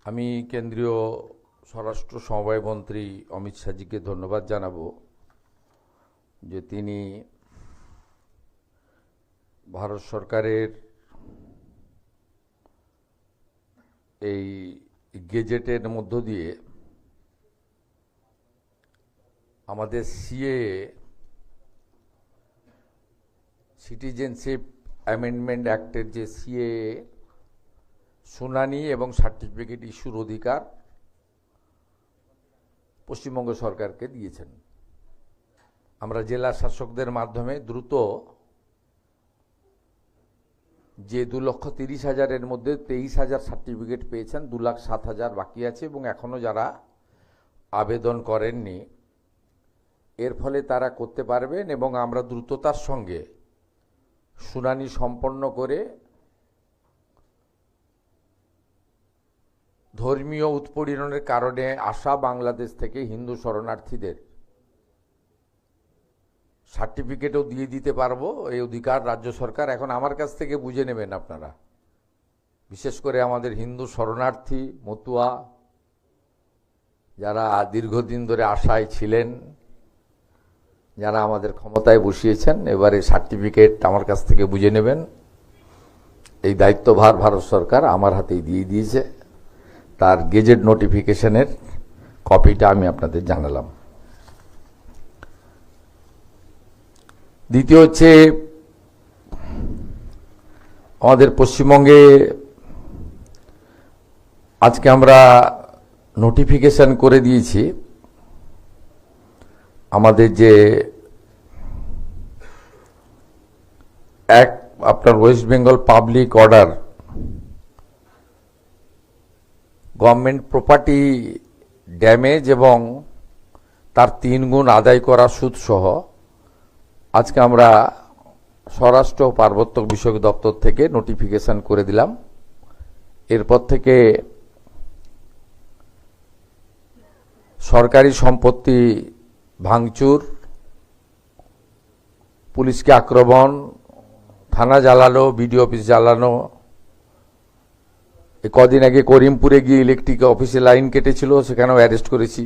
আমি কেন্দ্রীয় স্বরাষ্ট্র সমবায় মন্ত্রী অমিত শাহজিকে ধন্যবাদ জানাবো যে তিনি ভারত সরকারের এই গেজেটের মধ্য দিয়ে আমাদের সিএএ সিটিজেনশিপ অ্যামেন্ডমেন্ট অ্যাক্টের যে সিএএ শুনানি এবং সার্টিফিকেট ইস্যুর অধিকার পশ্চিমবঙ্গ সরকারকে দিয়েছেন। আমরা জেলা শাসকদের মাধ্যমে দ্রুত যে 2,30,000-এর মধ্যে 23,000 সার্টিফিকেট পেয়েছেন, 2,07,000 বাকি আছে এবং এখনও যারা আবেদন করেননি, এর ফলে তারা করতে পারবেন এবং আমরা দ্রুততার সঙ্গে শুনানি সম্পন্ন করে ধর্মীয় উৎপীড়নের কারণে আসা বাংলাদেশ থেকে হিন্দু শরণার্থীদের সার্টিফিকেটও দিয়ে দিতে পারবো। এই অধিকার রাজ্য সরকার এখন আমার কাছ থেকে বুঝে নেবেন আপনারা। বিশেষ করে আমাদের হিন্দু শরণার্থী মতুয়া যারা দীর্ঘদিন ধরে আশায় ছিলেন, যারা আমাদের ক্ষমতায় বসিয়েছেন, এবারে সার্টিফিকেট আমার কাছ থেকে বুঝে নেবেন। এই দায়িত্বভার ভারত সরকার আমার হাতেই দিয়ে দিয়েছে। তার গেজেট নোটিফিকেশনের কপিটা আমি আপনাদের জানালাম। দ্বিতীয় হচ্ছে, আমাদের পশ্চিমবঙ্গে আজকে আমরা নোটিফিকেশন করে দিয়েছি আমাদের যে আপনার West Bengal public order government property damage এবং তার 3 গুণ আদায় করা সুদ সহ আজকে আমরা স্বরাষ্ট্র ও পার্বত্য বিষয়ক দপ্তর থেকে নোটিফিকেশন করে দিলাম। এরপর থেকে সরকারি সম্পত্তি ভাঙচুর, পুলিশকে আক্রমণ, থানা জ্বালানো, বিডিও অফিস জ্বালানো, কদিন আগে করিমপুরে গিয়ে ইলেকট্রিক অফিসে লাইন কেটেছিল, সেখানেও অ্যারেস্ট করেছি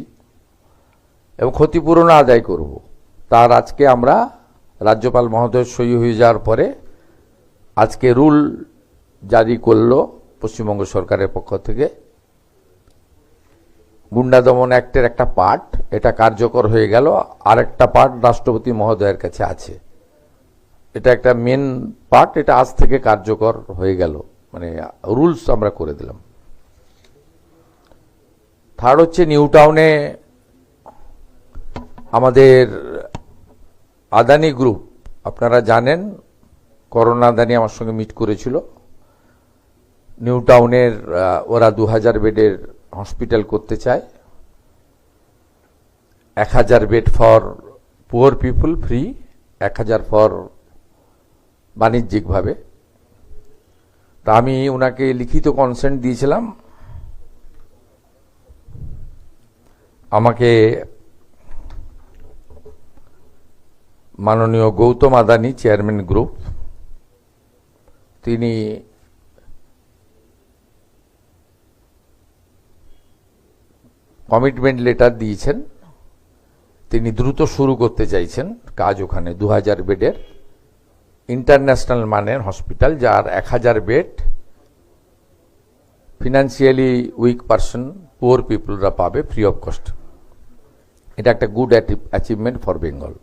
এবং ক্ষতিপূরণ আদায় করব। তার আজকে আমরা রাজ্যপাল মহোদয় সই হয়ে যাওয়ার পরে আজকে রুল জারি করলো পশ্চিমবঙ্গ সরকারের পক্ষ থেকে। গুন্ডা দমন অ্যাক্টের একটা পার্ট এটা কার্যকর হয়ে গেল, আর একটা পার্ট রাষ্ট্রপতি মহোদয়ের কাছে আছে। এটা একটা মেন পার্ট, এটা আজ থেকে কার্যকর হয়ে গেল, মানে রুলস আমরা করে দিলাম। থার্ড হচ্ছে, নিউ টাউনে আমাদের আদানি গ্রুপ, আপনারা জানেন করোনা আদানি আমার সঙ্গে মিট করেছিল। নিউ টাউনের ওরা 2,000 বেডের হসপিটাল করতে চায়, 1,000 bed for poor people free, 1,000 for বাণিজ্যিকভাবে। তা আমি ওনাকে লিখিত কনসেন্ট দিয়েছিলাম। আমাকে মাননীয় গৌতম আদানি, চেয়ারম্যান গ্রুপ, তিনি কমিটমেন্ট লেটার দিয়েছেন। তিনি দ্রুত শুরু করতে চাইছেন কাজ ওখানে। 2,000 বেডের ইন্টারন্যাশনাল মানের হসপিটাল, যার 1,000 bed financially weak person, poor পিপলরা পাবে ফ্রি অফ কস্ট। এটা একটা গুড অ্যাচিভমেন্ট ফর বেঙ্গল।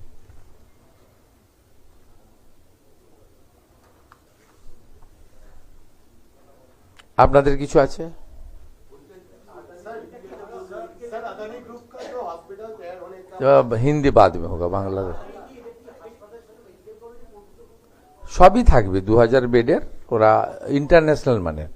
আপনাদের কিছু আছে? হিন্দি বাদ মে হোগা, বাংলা সবই থাকবে। 2,000 বেডের, ওরা ইন্টারন্যাশনাল মানের,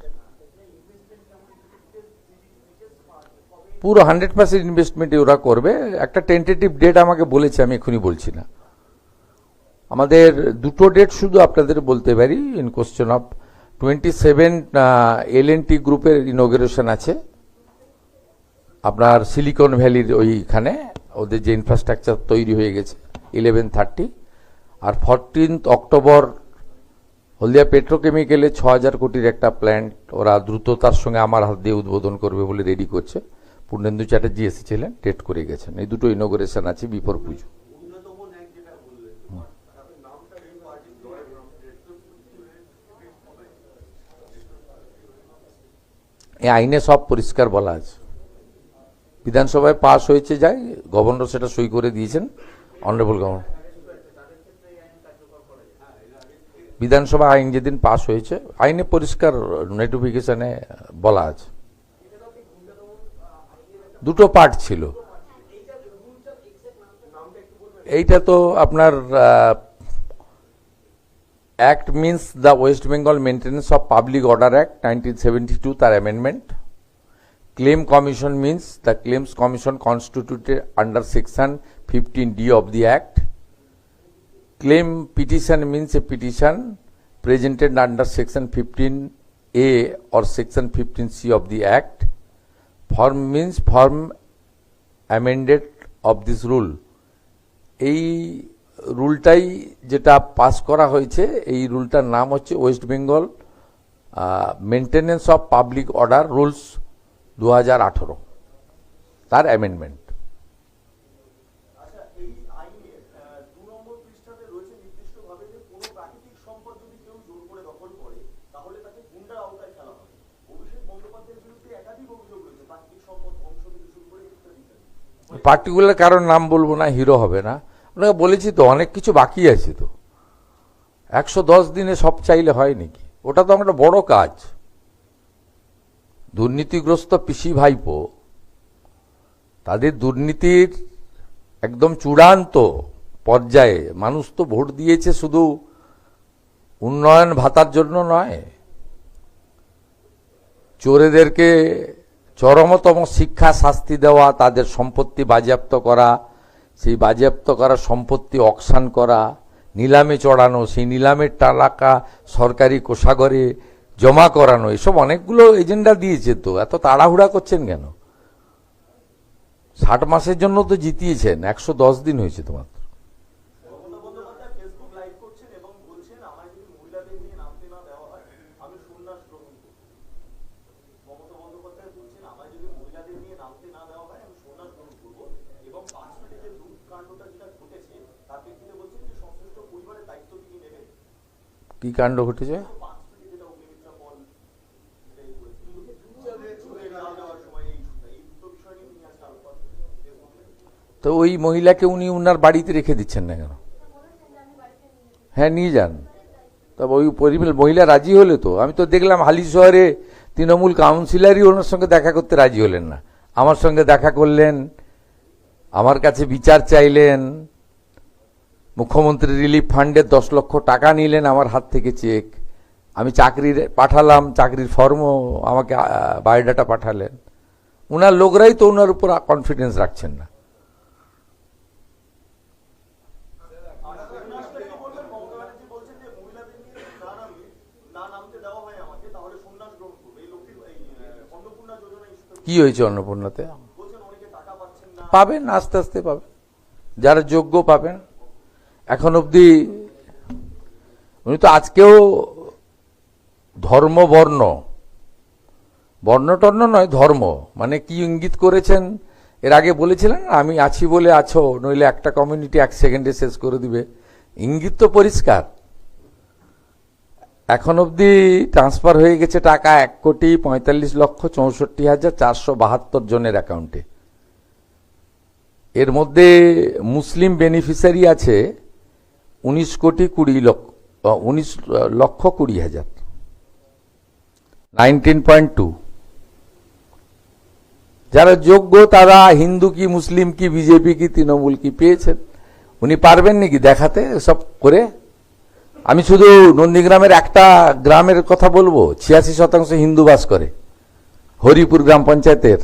পুরো 100% ইনভেস্টমেন্ট ওরা করবে। একটা টেন্টেটিভ ডেট আমাকে বলেছে, আমি এখনই বলছি না। আমাদের দুটো ডেট শুধু আপনাদের বলতে পারি। ইন কোশ্চেন অফ 27 L&T গ্রুপের ইনগ্রেশন আছে আপনার সিলিকন ভ্যালির ওইখানে, ওদের যে ইনফ্রাস্ট্রাকচার তৈরি হয়ে গেছে, 11:30। আর 14 অক্টোবর হলদিয়া পেট্রোকেমিক্যালে 6,000 কোটির একটা প্ল্যান্ট ওরা দ্রুততার সঙ্গে আমার হাত দিয়ে উদ্বোধন করবে বলে রেডি করছে। পূর্ণেন্দু চ্যাটার্জি এসেছিলেন, ডেট করে গেছেন। এই দুটো ইনোগ্রেশন আছে বিফোর পুজো। এই আইনে সব পরিষ্কার বলা আছে। বিধানসভায় পাস হয়েছে, যায় গভর্নর সেটা সই করে দিয়েছেন, অনারেবল গভর্নর। বিধানসভা আইন যেদিন পাস হয়েছে আইনে পরিষ্কার নোটিফিকেশনে বলা আছে। দুটো পার্ট ছিল। এইটা তো আপনার act means the West Bengal maintenance of public order act 1972, তার amendment. Claim commission means the claims commission constituted under section 15D of the Act. Claim petition means a petition presented under section 15A or section 15C of the Act. Form means form amended of this rule. এই রুলটাই যেটা pass করা হয়েছে, এই রুলটার নাম হচ্ছে West Bengal maintenance of public order rules 2018, তার amendment. Particular কারোর নাম বলবো না, হিরো হবে না। আপনাকে বলেছি তো অনেক কিছু বাকি আছে। তো 110 দিনে সব চাইলে হয় নাকি? ওটা তো একটা বড় কাজ। দুর্নীতিগ্রস্ত পিসি ভাইপো, তাদের দুর্নীতির একদম চূড়ান্ত পর্যায়ে মানুষ তো ভোট দিয়েছে শুধু উন্নয়ন ভাতার জন্য নয়, চোরেদেরকে চরমতম শিক্ষা শাস্তি দেওয়া, তাদের সম্পত্তি বাজেয়াপ্ত করা, সেই বাজেয়াপ্ত করা সম্পত্তি অকশন করা, নিলামে চড়ানো, সেই নিলামের টাকা সরকারি কোষাগারে জমা করানো, এসব অনেকগুলো এজেন্ডা দিয়েছে। তো এত তাড়াহুড়া করছেন কেন? 60 মাসের জন্য তো জিতিয়েছেন, 110 দিন হয়েছে তোমার। কি কাণ্ড ঘটেছে? তো ওই মহিলাকে উনি উনার বাড়িতে রেখে দিচ্ছেন না কেন? হ্যাঁ, নিয়ে যান। তবে ওই মহিলা রাজি হলে তো, আমি তো দেখলাম হালি শহরে তৃণমূল কাউন্সিলরই ওনার সঙ্গে দেখা করতে রাজি হলেন না। আমার সঙ্গে দেখা করলেন, আমার কাছে বিচার চাইলেন, মুখ্যমন্ত্রী রিলিফ ফান্ডের 10 লক্ষ টাকা নিলেন আমার হাত থেকে চেক। আমি চাকরির পাঠালাম, চাকরির ফর্মও আমাকে বায়োডাটা পাঠালেন। উনার লোকরাই তো ওনার উপর কনফিডেন্স রাখছেন না। কি হয়েছে অন্নপূর্ণাতে? পাবেন, আস্তে আস্তে পাবেন, যারা যোগ্য পাবেন। এখন অবধি উনি তো আজকেও ধর্ম বর্ণ টর্ণ নয়, ধর্ম মানে কি ইঙ্গিত করেছেন এর আগে বলেছিলেন, আমি আছি বলে আছো, নইলে একটা কমিউনিটি 1 সেকেন্ডে শেষ করে দিবে। ইঙ্গিত তো পরিষ্কার। এখন অবধি ট্রান্সফার হয়ে গেছে টাকা 1,45,64,472 জনের অ্যাকাউন্টে। এর মধ্যে মুসলিম বেনিফিশিয়ারি আছে 19,20,00,000, 19.2। যারা যোগ্য তারা হিন্দু কি মুসলিম কি বিজেপি কি তৃণমূল কি পেয়েছেন। উনি পারবেন নাকি দেখাতে সব করে? আমি শুধু নন্দীগ্রামের একটা গ্রামের কথা বলবো, 86% হিন্দু বাস করে, হরিপুর গ্রাম পঞ্চায়েতের।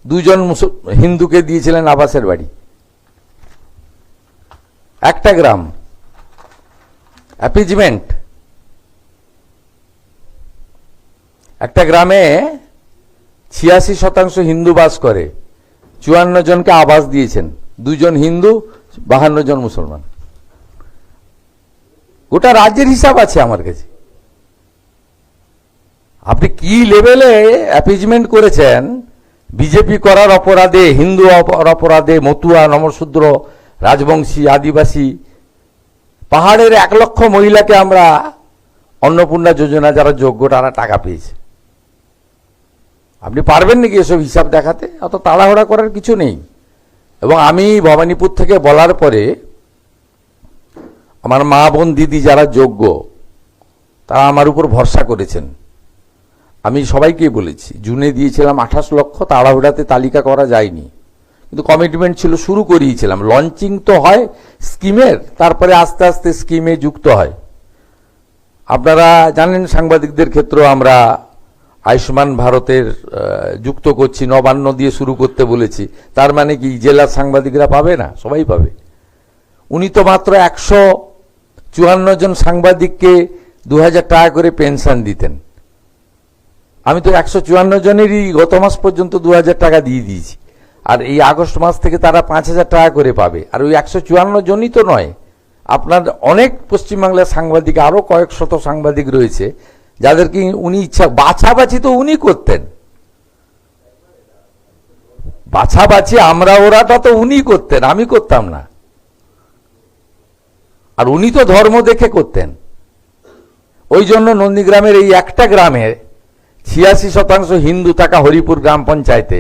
2 জন হিন্দুকে দিয়েছিলেন আবাসের বাড়ি, একটা গ্রাম। অ্যাপিজমেন্ট। একটা গ্রামে 86% হিন্দু বাস করে, 54 জনকে আবাস দিয়েছেন, 2 জন হিন্দু 52 জন মুসলমান। গোটা রাজ্যের হিসাব আছে আমার কাছে। আপনি কি লেভেলে অ্যাপিজমেন্ট করেছেন বিজেপি করার অপরাধে, হিন্দু অপরাধে, মতুয়া, নমশূদ্র, রাজবংশী, আদিবাসী, পাহাড়ের 1 লক্ষ মহিলাকে আমরা অন্নপূর্ণা যোজনা যারা যোগ্য তারা টাকা পেয়েছে। আপনি পারবেন নাকি এসব হিসাব দেখাতে? অত তাড়াহুড়া করার কিছু নেই। এবং আমি ভবানীপুর থেকে বলার পরে আমার মা বোন দিদি যারা যোগ্য তারা আমার উপর ভরসা করেছেন। আমি সবাইকেই বলেছি, জুনে দিয়েছিলাম 28 লক্ষ, তাড়াহুড়াতে তালিকা করা যায়নি, কিন্তু কমিটমেন্ট ছিল, শুরু করিয়েছিলাম। লঞ্চিং তো হয় স্কিমের, তারপরে আস্তে আস্তে স্কিমে যুক্ত হয়। আপনারা জানেন সাংবাদিকদের ক্ষেত্রেও আমরা আয়ুষ্মান ভারতের যুক্ত করছি, নবান্ন দিয়ে শুরু করতে বলেছি। তার মানে কি জেলার সাংবাদিকরা পাবে না? সবাই পাবে। উনি তো মাত্র 154 জন সাংবাদিককে 2000 টাকা করে পেনশন দিতেন। আমি তো 154 জনেরই গত মাস পর্যন্ত 2000 টাকা দিয়ে দিয়েছি, আর এই আগস্ট মাস থেকে তারা 5000 টাকা করে পাবে। আর ওই 154 জনই তো নয়, আপনার অনেক পশ্চিমবাংলার সাংবাদিক, আরো কয়েক শত সাংবাদিক রয়েছে যাদেরকে উনি ইচ্ছা, বাছাবাছি তো উনি করতেন, বাছাবাছি আমরা ওরাটা তো উনি করতেন, আমি করতাম না। আর উনি তো ধর্ম দেখে করতেন। ওই জন্য নন্দীগ্রামের এই একটা গ্রামে 86% হিন্দু থাকা হরিপুর গ্রাম পঞ্চায়েতে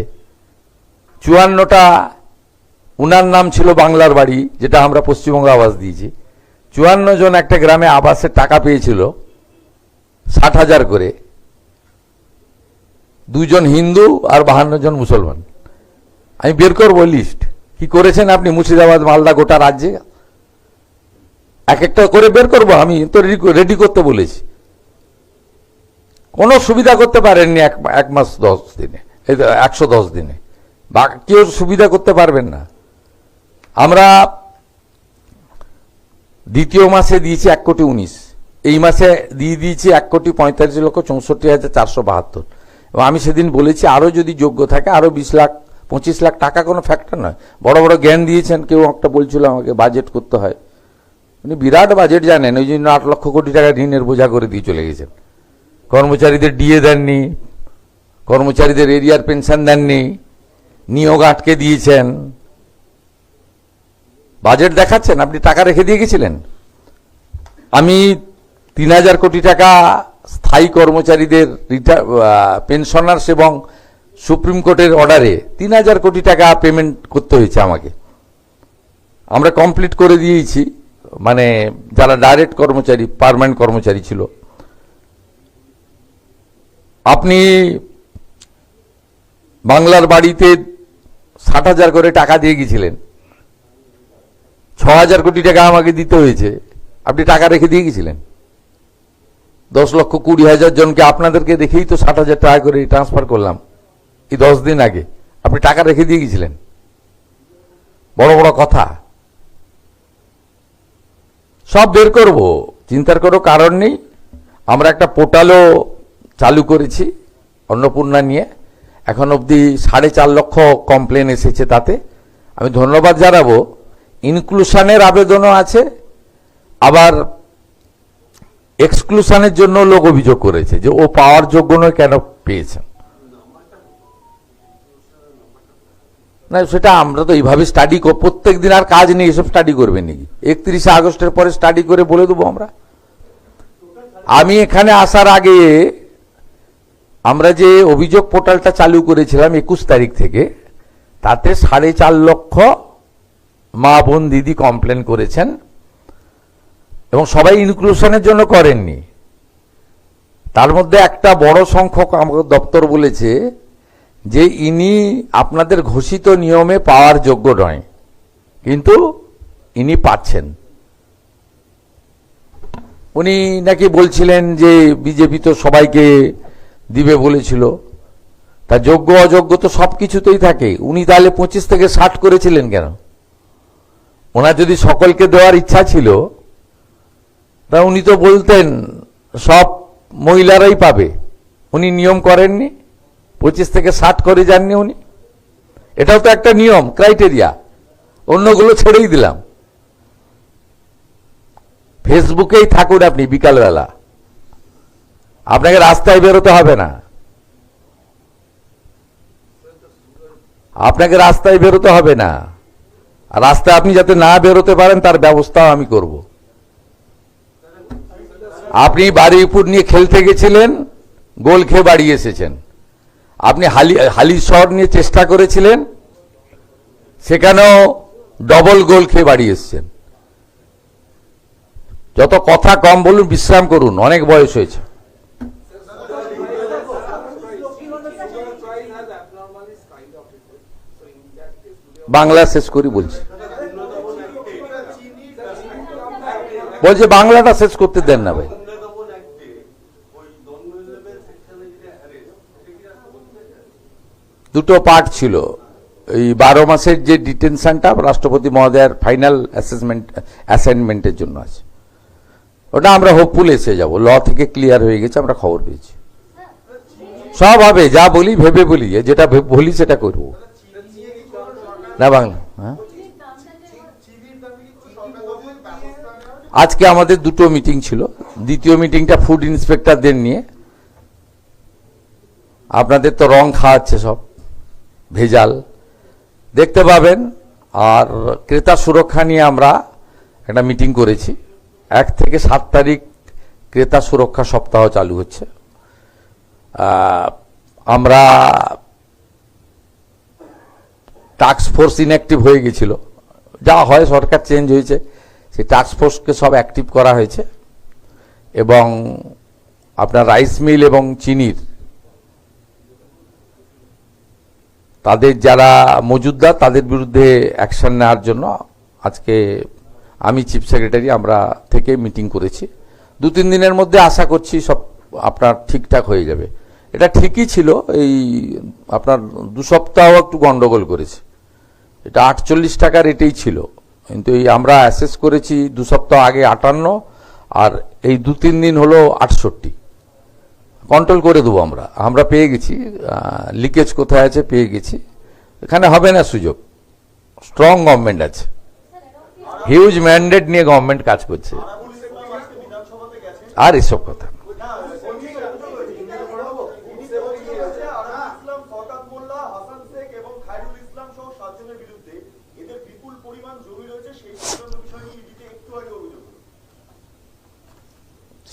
54টা, উনার নাম ছিল বাংলার বাড়ি, যেটা আমরা পশ্চিমবঙ্গ আবাস দিয়েছি। 54 জন একটা গ্রামে আবাসের টাকা পেয়েছিল 60,000 করে। 2 জন হিন্দু আর 52 জন মুসলমান। আমি বের করবো লিস্ট, কি করেছেন আপনি মুর্শিদাবাদ, মালদা, গোটা রাজ্যে এক একটা করে বের করবো। আমি তো রেডি করতে বলেছি। কোনো সুবিধা করতে পারেননি এক মাস 10 দিনে, 110 দিনে, বা কেউ সুবিধা করতে পারবেন না। আমরা দ্বিতীয় মাসে দিয়েছি 1,19,00,000, এই মাসে দিয়ে দিয়েছি 1,45,64,472। এবং আমি সেদিন বলেছি আরো যদি যোগ্য থাকে আরো 20 লাখ 25 লাখ টাকা কোনো ফ্যাক্টর নয়। বড় বড় জ্ঞান দিয়েছেন। কেউ একটা বলছিল আমাকে বাজেট করতে হয়, উনি বিরাট বাজেট জানেন, ওই জন্য 8 লক্ষ কোটি টাকা ঋণের বোঝা করে দিয়ে চলে গেছেন। কর্মচারীদের ডিএ দেননি, কর্মচারীদের এরিয়ার পেনশন দেননি, নিয়োগ আটকে দিয়েছেন। বাজেট দেখাচ্ছেন, আপনি টাকা রেখে দিয়ে গেছিলেন। আমি 3,000 কোটি টাকা স্থায়ী কর্মচারীদের পেনশনার্স এবং সুপ্রিম কোর্টের অর্ডারে 3,000 কোটি টাকা পেমেন্ট করতে হয়েছে আমাকে। আমরা কমপ্লিট করে দিয়েছি, মানে যারা ডাইরেক্ট কর্মচারী, পার্মানেন্ট কর্মচারী ছিল। আপনি বাংলার বাড়িতে 60,000 করে টাকা দিয়ে গেছিলেন, 6,000 কোটি টাকা আমাকে দিতে হয়েছে, আপনি টাকা রেখে দিয়ে গেছিলেন। 10,20,000 জনকে আপনাদেরকে দেখেই তো 60,000 টাকা করে ট্রান্সফার করলাম এই 10 দিন আগে, আপনি টাকা রেখে দিয়ে গেছিলেন। বড় বড় কথা সব বের করব, চিন্তার কোনো কারণ নেই। আমরা একটা পোর্টালও চালু করেছি অন্নপূর্ণা নিয়ে, এখন অবধি 4.5 লক্ষ কমপ্লেন এসেছে। তাতে আমি ধন্যবাদ জানাবো। ইনক্লুশনের আবেদনও আছে, আবার এক্সক্লুশনের জন্য লোক অভিযোগ করেছে যে ও পাওয়ার যোগ্য নয়, কেন পেয়েছেন। না, সেটা আমরা তো এইভাবে স্টাডি, প্রত্যেক দিন আর কাজ নেই, এসব স্টাডি করবেন নাকি? 31 আগস্টের পরে স্টাডি করে বলে দেবো আমরা। আমি এখানে আসার আগে আমরা যে অভিযোগ পোর্টালটা চালু করেছিলাম 21 তারিখ থেকে, তাতে 4.5 লক্ষ মা বোন দিদি কমপ্লেন করেছেন, এবং সবাই ইনক্লুশনের জন্য করেননি। তার মধ্যে একটা বড় সংখ্যক আমাকে দপ্তর বলেছে যে ইনি আপনাদের ঘোষিত নিয়মে পাওয়ার যোগ্য নয়, কিন্তু ইনি পাচ্ছেন। উনি নাকি বলছিলেন যে বিজেপি তো সবাইকে দিবে বলেছিল, তা যোগ্য অযোগ্য তো সবকিছুতেই থাকে। উনি তাহলে 25 থেকে 60 করেছিলেন কেন? ওনার যদি সকলকে দেওয়ার ইচ্ছা ছিল তা উনি তো বলতেন সব মহিলারাই পাবে। উনি নিয়ম করেননি, 25 থেকে 60 করে যাননি উনি। এটাও তো একটা নিয়ম, ক্রাইটেরিয়া। অন্যগুলো ছেড়েই দিলাম। ফেসবুকেই থাকুন আপনি বিকালবেলা, আপনাকে রাস্তায় বেরোতে হবে না, আপনাকে রাস্তায় বেরোতে হবে না। আর রাস্তায় আপনি যাতে না বেরোতে পারেন তার ব্যবস্থাও আমি করব। আপনি বারুইপুর নিয়ে খেলতে গেছিলেন, গোল খেয়ে বাড়ি এসেছেন। আপনি হালিশহর নিয়ে চেষ্টা করেছিলেন, সেখানেও ডবল গোল খেয়ে বাড়ি এসেছেন। যত কথা কম বলুন, বিশ্রাম করুন, অনেক বয়স হয়েছে। বাংলা শেষ করি বলছি, বলছে বাংলাটা শেষ করতে দেন না ভাই। দুটো পার্ট ছিল। এই 12 মাসের যে ডিটেনশনটা রাষ্ট্রপতি মহোদয়ের ফাইনাল অ্যাসাইনমেন্টের জন্য আছে, ওটা আমরা হোপফুল এসে যাব। ল থেকে ক্লিয়ার হয়ে গেছে, আমরা খবর পেয়েছি। সব হবে, যা বলি ভেবে বলি, যেটা বলি সেটা করব না। বাংলা, হ্যাঁ, আজকে আমাদের দুটো মিটিং ছিল। দ্বিতীয় মিটিংটা ফুড ইন্সপেক্টরদের নিয়ে। আপনাদের তো রং খাওয়াচ্ছে সব, ভেজাল দেখতে পাবেন। আর ক্রেতা সুরক্ষা নিয়ে আমরা একটা মিটিং করেছি। 1 থেকে 7 তারিখ ক্রেতা সুরক্ষা সপ্তাহ চালু হচ্ছে। আমরা টাস্ক ফোর্স ইনঅ্যাক্টিভ হয়ে গেছিল, যা হয়, সরকার চেঞ্জ হয়েছে, সেই টাস্ক ফোর্সকে সব অ্যাক্টিভ করা হয়েছে। এবং আপনার রাইস মিল এবং চিনির তাদের যারা মজুদদার, তাদের বিরুদ্ধে অ্যাকশন নেওয়ার জন্য আজকে আমি চিফ সেক্রেটারি আমরা থেকে মিটিং করেছি। 2-3 দিনের মধ্যে আশা করছি সব আপনার ঠিকঠাক হয়ে যাবে। এটা ঠিকই ছিল, এই আপনার 2 সপ্তাহ একটু গন্ডগোল করেছে। এটা 48 টাকা রেটেই ছিল, কিন্তু এই আমরা অ্যাসেস করেছি 2 সপ্তাহ আগে 58, আর এই 2-3 দিন হলো 68। কন্ট্রোল করে দেবো আমরা পেয়ে গেছি, লিকেজ কোথায় আছে পেয়ে গেছি। এখানে হবে না সুযোগ, স্ট্রং গভর্নমেন্ট আছে, হিউজ ম্যান্ডেট নিয়ে গভর্নমেন্ট কাজ করছে। আর এসব কথা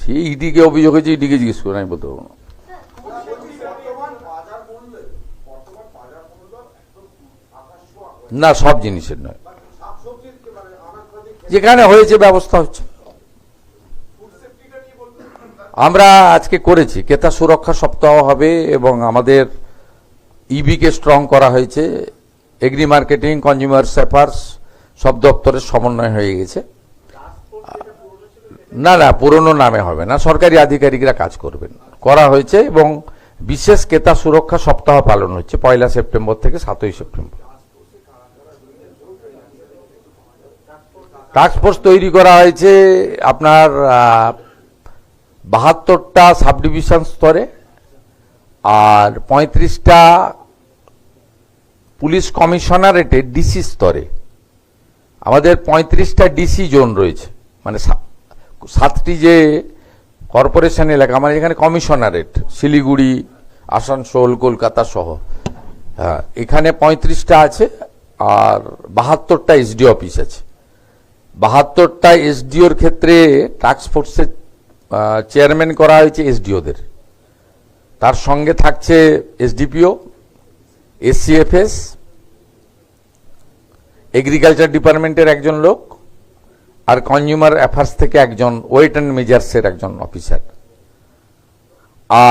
সেই ইডিকে অভিযোগ হয়েছে, ইডিকে জিজ্ঞেস করে আমি বলতে পারবো না। না, সব জিনিসের নয়, যেখানে হয়েছে ব্যবস্থা হচ্ছে। আমরা আজকে করেছি ক্রেতা সুরক্ষা সপ্তাহ হবে, এবং আমাদের ইবিকে স্ট্রং করা হয়েছে। এগ্রি মার্কেটিং, কনজিউমার অ্যাফেয়ার্স সব দপ্তরের সমন্বয় হয়ে গেছে। না না, পুরনো নামে হবে না, সরকারি আধিকারিকরা কাজ করবেন, করা হয়েছে। এবং বিশেষ ক্রেতা সুরক্ষা সপ্তাহ পালন হচ্ছে 1 সেপ্টেম্বর থেকে 7 সেপ্টেম্বর। টাস্ক ফোর্স তৈরি করা হয়েছে আপনার 72টা সাব ডিভিশন স্তরে, আর 35টা পুলিশ কমিশনারেটে ডিসি স্তরে। আমাদের 35টা ডিসি জোন রয়েছে, মানে 7টি যে কর্পোরেশন এলাকা, মানে এখানে কমিশনারেট শিলিগুড়ি, আসানসোল, কলকাতা সহ, হ্যাঁ, এখানে 35টা আছে। আর 72টা এসডি অফিস আছে। 72টা এসডিওর ক্ষেত্রে টাস্ক ফোর্সের চেয়ারম্যান করা হয়েছে এসডিওদের। তার সঙ্গে থাকছে এসডিপিও, এসসিএফএস, এগ্রিকালচার ডিপার্টমেন্টের একজন লোক, আর কনজিউমার অ্যাফেয়ার্স থেকে একজন, ওয়েট অ্যান্ড মেজার্সের একজন অফিসার।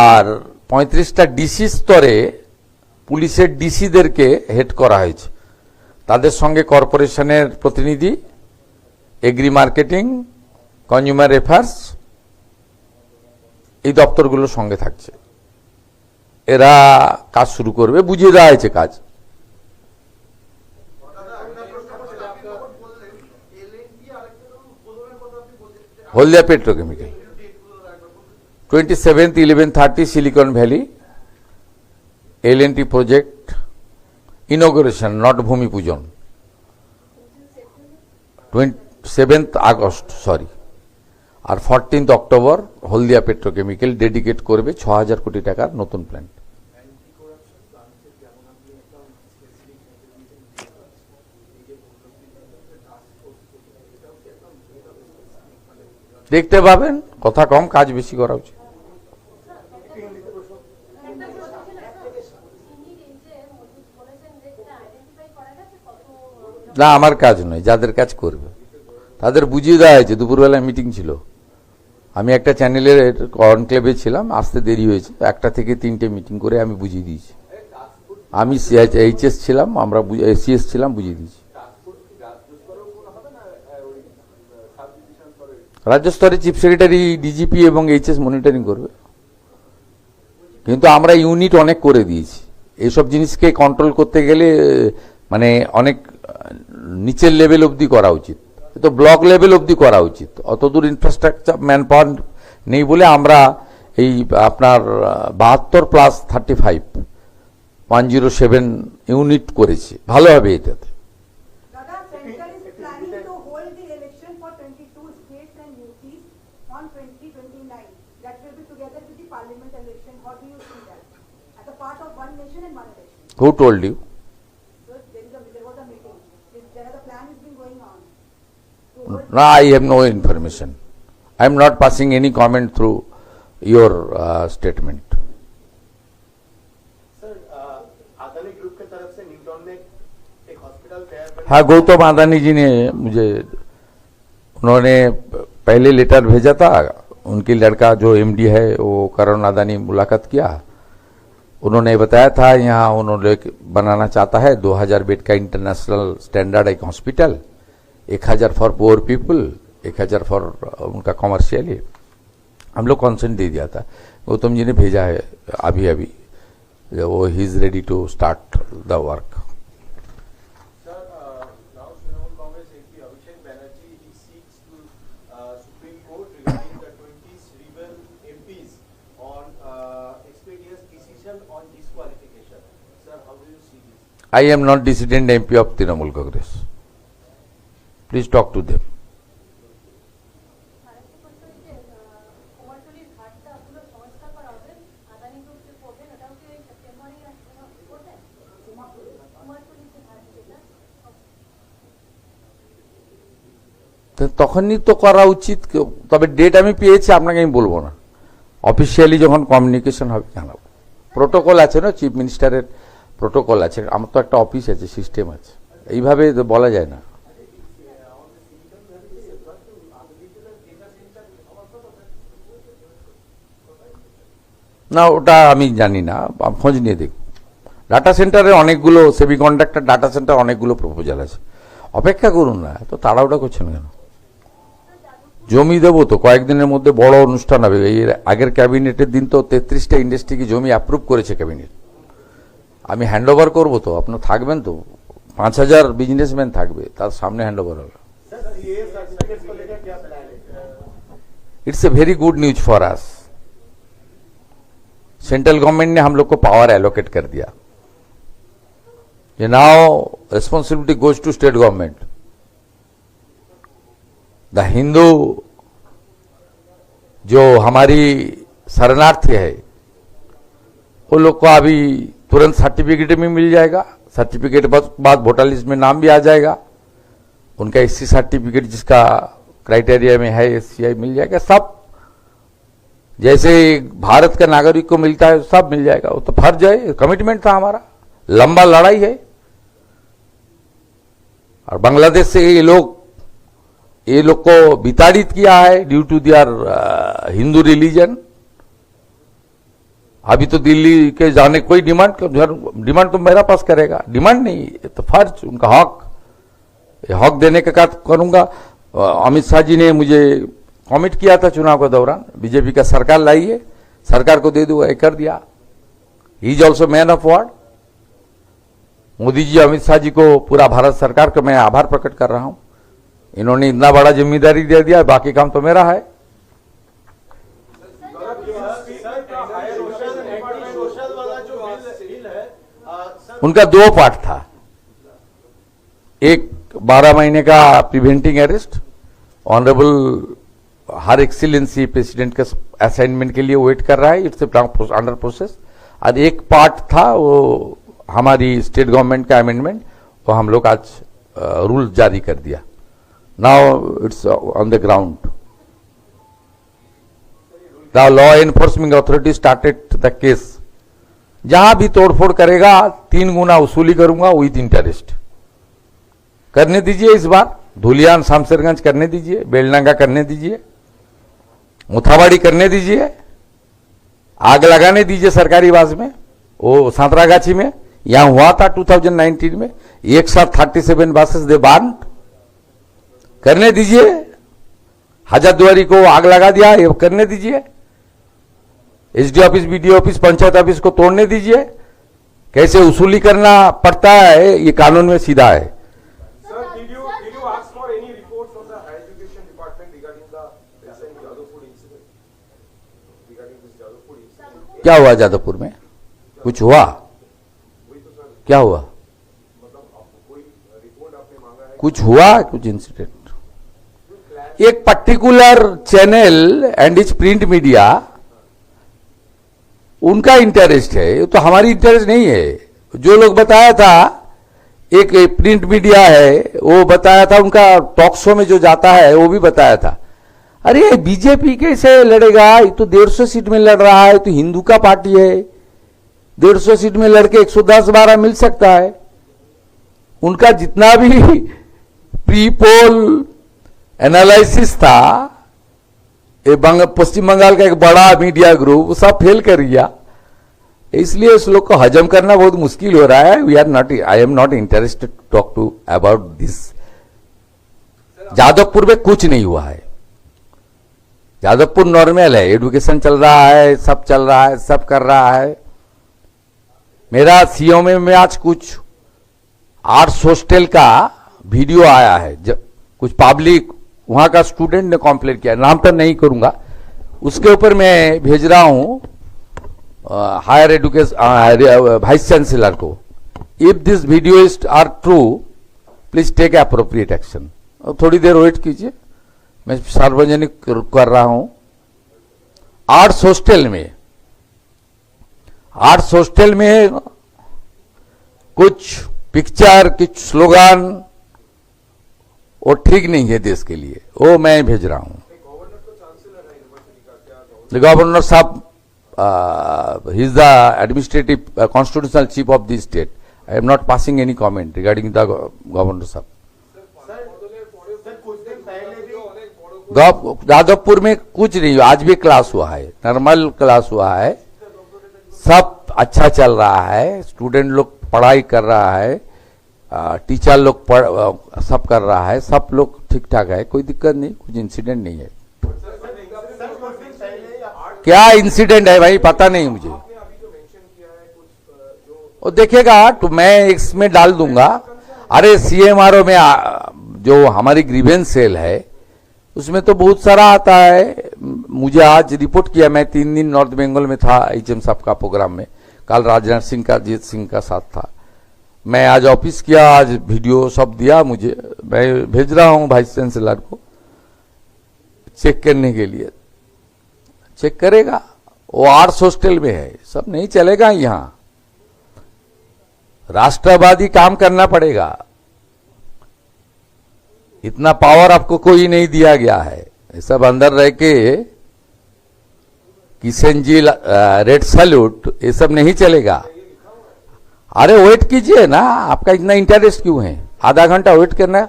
আর 35টা ডিসি স্তরে পুলিশের ডিসিদেরকে হেড করা হয়েছে। তাদের সঙ্গে কর্পোরেশনের প্রতিনিধি, এগ্রি মার্কেটিং, কনজিউমার অ্যাফেয়ার্স, এই দপ্তরগুলোর সঙ্গে থাকছে। এরা কাজ শুরু করবে, বুঝিয়ে দেওয়া হয়েছে কাজ। Haldia petrochemical 27th 11:30 Silicon Valley L&T project inauguration, not ভূমি পূজন, 7th আগস্ট, সরি আর 14 অক্টোবর হলদিয়া পেট্রোকেমিক্যাল ডেডিকেট করবে 6,000 কোটি টাকার নতুন প্ল্যান্ট। দেখতে পাবেন, কথা কম কাজ বেশি করা উচিত। না, আমার কাজ নয়, যাদের কাজ করবে তাদের বুঝিয়ে দেওয়া হয়েছে। দুপুরবেলায় মিটিং ছিল, আমি একটা চ্যানেলের কনক্লেভে ছিলাম, আসতে দেরি হয়েছে, 1টা থেকে 3টে মিটিং করে আমি বুঝিয়ে দিয়েছি। আমি এইচএস ছিলাম, আমরা সিএস ছিলাম, বুঝিয়ে দিয়েছি। রাজ্য স্তরে চিফ সেক্রেটারি, ডিজিপি এবং এইচএস মনিটরিং করবে, কিন্তু আমরা ইউনিট অনেক করে দিয়েছি। এইসব জিনিসকে কন্ট্রোল করতে গেলে মানে অনেক নিচের লেভেল অবধি করা উচিত, তো ব্লক লেভেল অবধি করা উচিত। অতদূর ইনফ্রাস্ট্রাকচার ম্যান পাওয়ার নেই বলে আমরা এই আপনার 72+35 107 ইউনিট করেছি, ভালো হবে এটাতে। Who told you? No, I have no information. I am not passing any comment through your statement. Sir, Adani Group के तरफ से न्यूटन में एक हॉस्पिटल तैयार करने। हाँ, गौतम अदानी जी ने मुझे, उन्होंने पहले लेटर भेजा था, उनकी लड़का जो एमडी है वो करण अदानी मुलाकात किया, उन्होंने बताया था यहाँ उन्होंने बनाना चाहता है 2000 बेड का इंटरनेशनल स्टैंडर्ड एक hospital, 1000 for poor people, 1000 for उनका कॉमर्शियली। हम लोग कॉन्सेंट दे दिया था, गौतम जी ने भेजा है अभी अभी, वो ही is ready to start the work. Sir, now Trinamool Congress MP Abhishek Banerjee he seeks to Supreme Court regarding the 20 rebel MPs on expeditious decision on disqualification. Sir, how do you see this? I am not dissident MP of Trinamool Congress. Please talk to them. তখনই তো করা উচিত, তবে date আমি পেয়েছি, আপনাকে আমি বলবো না, অফিসিয়ালি যখন কমিউনিকেশন হবে জানাবো। প্রোটোকল আছে না, চিফ মিনিস্টারের প্রোটোকল আছে, আমার তো একটা অফিস আছে, সিস্টেম আছে, এইভাবে তো বলা যায় না। না, ওটা আমি জানি না, খোঁজ নিয়ে দেখব। ডাটা সেন্টারে অনেকগুলো, সেমি কন্ডাক্টর ডাটা সেন্টার অনেকগুলো প্রপোজাল আছে, অপেক্ষা করুন না, তো তাড়াহুড়া করছেন কেন? জমি দেবো তো, কয়েকদিনের মধ্যে বড় অনুষ্ঠান হবে। এই আগের ক্যাবিনেটের দিন তো 33টা ইন্ডাস্ট্রিকে জমি অ্যাপ্রুভ করেছে ক্যাবিনেট, আমি হ্যান্ড ওভার করবো, তো আপনার থাকবেন তো, 5000 বিজনেসম্যান থাকবে, তার সামনে হ্যান্ড ওভার হবে। It's a very good news for us. Central government ने हम लोग को पावर एलोकेट कर दिया, ये now responsibility goes to state government. The Hindu जो हमारी शरणार्थी है, वो लोग को अभी तुरंत सर्टिफिकेट भी मिल जाएगा, सर्टिफिकेट बाद वोटर लिस्ट में नाम भी आ जाएगा, उनका एससी सर्टिफिकेट जिसका क्राइटेरिया में है एससीआई मिल जाएगा, सब जैसे भारत के नागरिक को मिलता है सब मिल जाएगा। वो तो फर्ज है, कमिटमेंट था हमारा, लंबा लड़ाई है। और बांग्लादेश से ये लोग को विताड़ित किया है due to their Hindu religion. अभी तो दिल्ली के जाने कोई डिमांड तो मेरा पास करेगा, डिमांड नहीं, ये तो फर्ज, उनका हक, हक देने का काम करूंगा। अमित शाह जी ने मुझे कमिट किया था चुनाव के दौरान, बीजेपी का सरकार लाई है, सरकार को दे दूंगा, कर दिया। He is also man of word. Modi ji, Amit Shah ji को, पूरा भारत सरकार का मैं आभार प्रकट कर रहा हूं, इन्होंने इतना बड़ा जिम्मेदारी दे दिया, बाकी काम तो मेरा है। उनका 2 पार्ट था, एक 12 महीने का प्रिवेंटिंग अरेस्ट, ऑनरेबल हर एक्सीलेंसी प्रेसिडेंट के असाइनमेंट के लिए वेट कर रहा है, इट्स अंडर प्रोसेस। और एक पार्ट था वो हमारी स्टेट गवर्नमेंट का अमेंडमेंट, वो हम लोग आज रूल जारी कर दिया। Now it's on the ground. The law enforcement authority started the case. जहां भी तोड़फोड़ करेगा 3 गुना वसूली करूंगा विद इंटरेस्ट। करने दीजिए, इस बार धुलियान शामसरगंज करने दीजिए, बेलडंगा करने दीजिए, मुथाबाड़ी करने दीजिए, आग लगाने दीजिए सरकारी आवास में, वो सांतरागाछी में यहां हुआ था 2019 में, एक साथ 37 बसेस दे बांध करने दीजिए। हजरद्वारी को आग लगा दिया, ये करने दीजिए। SD office, BDO office, panchayat office को तोड़ने दीजिए। कैसे वसूली करना पड़ता है ये कानून में सीधा है। Sir, did you ask for any reports from the Higher Education Department regarding the recent Jadavpur incident? Regarding this Jadavpur incident? क्या हुआ जादवपुर में? कुछ हुआ? वही तो सर, क्या हुआ? मतलब आपको कोई रिपोर्ट आपने मांगा है? कुछ हुआ? कुछ इंसिडेंट? एक particular channel and it's print media, उनका इंटरेस्ट है, तो हमारी इंटरेस्ट नहीं है। जो लोग बताया था, एक प्रिंट मीडिया है वो बताया था, उनका टॉक शो में जो जाता है वो भी बताया था। अरे बीजेपी कैसे लड़ेगा, ये तो 150 सीट में लड़ रहा है, तो हिंदू का पार्टी है, 150 सीट में लड़के 110-12 मिल सकता है। उनका जितना भी प्री पोल एनालिसिस था, ये पश्चिम बंगाल का एक बड़ा मीडिया ग्रुप सब फेल कर गया। इसलिए इस लोग को हजम करना बहुत मुश्किल हो रहा है। We are not, I am not interested to talk to about this. Jadavpur में कुछ नहीं हुआ है। जादवपुर नॉर्मल है, एडुकेशन चल रहा है, सब चल रहा है, सब कर रहा है। मेरा सीओ में आज कुछ आर्ट्स हॉस्टल का वीडियो आया है, कुछ पब्लिक वहां का स्टूडेंट ने कंप्लेंट किया, नाम तो नहीं करूंगा, उसके ऊपर मैं भेज रहा हूं हायर एजुकेशन वाइस चांसलर को। If this video is are true, please take appropriate action. थोड़ी देर वेट कीजिए, मैं सार्वजनिक कर रहा हूं। आर्ट्स हॉस्टल में कुछ पिक्चर, कुछ स्लोगन वो ठीक नहीं है देश के लिए, वो मैं भेज रहा हूं। गवर्नर तो चांसलर है यूनिवर्सिटी का, क्या गवर्नर साहब, he is the administrative constitutional chief of the state. I am not passing any comment regarding the governor साहब। सर कुछ दिन पहले भी जादवपुर में कुछ नहीं हुआ, आज भी क्लास हुआ है, नॉर्मल क्लास हुआ है, सब अच्छा चल रहा है, स्टूडेंट लोग पढ़ाई कर रहा है, टीचर लोग सब कर रहा है, सब लोग ठीक ठाक है, कोई दिक्कत नहीं, कुछ इंसिडेंट नहीं है। क्या इंसिडेंट है भाई, पता नहीं मुझे, वो देखेगा तो मैं इसमें डाल दूंगा। अरे सीएमआरओ में जो हमारी ग्रीवेंस सेल है उसमें तो बहुत सारा आता है। मुझे आज रिपोर्ट किया, मैं 3 दिन नॉर्थ बंगाल में था एचएम साहब का प्रोग्राम में, कल राजनाथ सिंह का, जीत सिंह का साथ था। मैं आज ऑफिस किया, आज वीडियो सब दिया मुझे, मैं भेज रहा हूं वाइस चांसलर को चेक करने के लिए, चेक करेगा। वो आर्ट्स हॉस्टल में है, सब नहीं चलेगा। यहां राष्ट्रवादी काम करना पड़ेगा, इतना पावर आपको कोई नहीं दिया गया है। ये सब अंदर रह के किशन जी रेड सैल्यूट, ये सब नहीं चलेगा। अरे वेट कीजिए ना, आपका इतना इंटरेस्ट क्यों है? आधा घंटा वेट करना,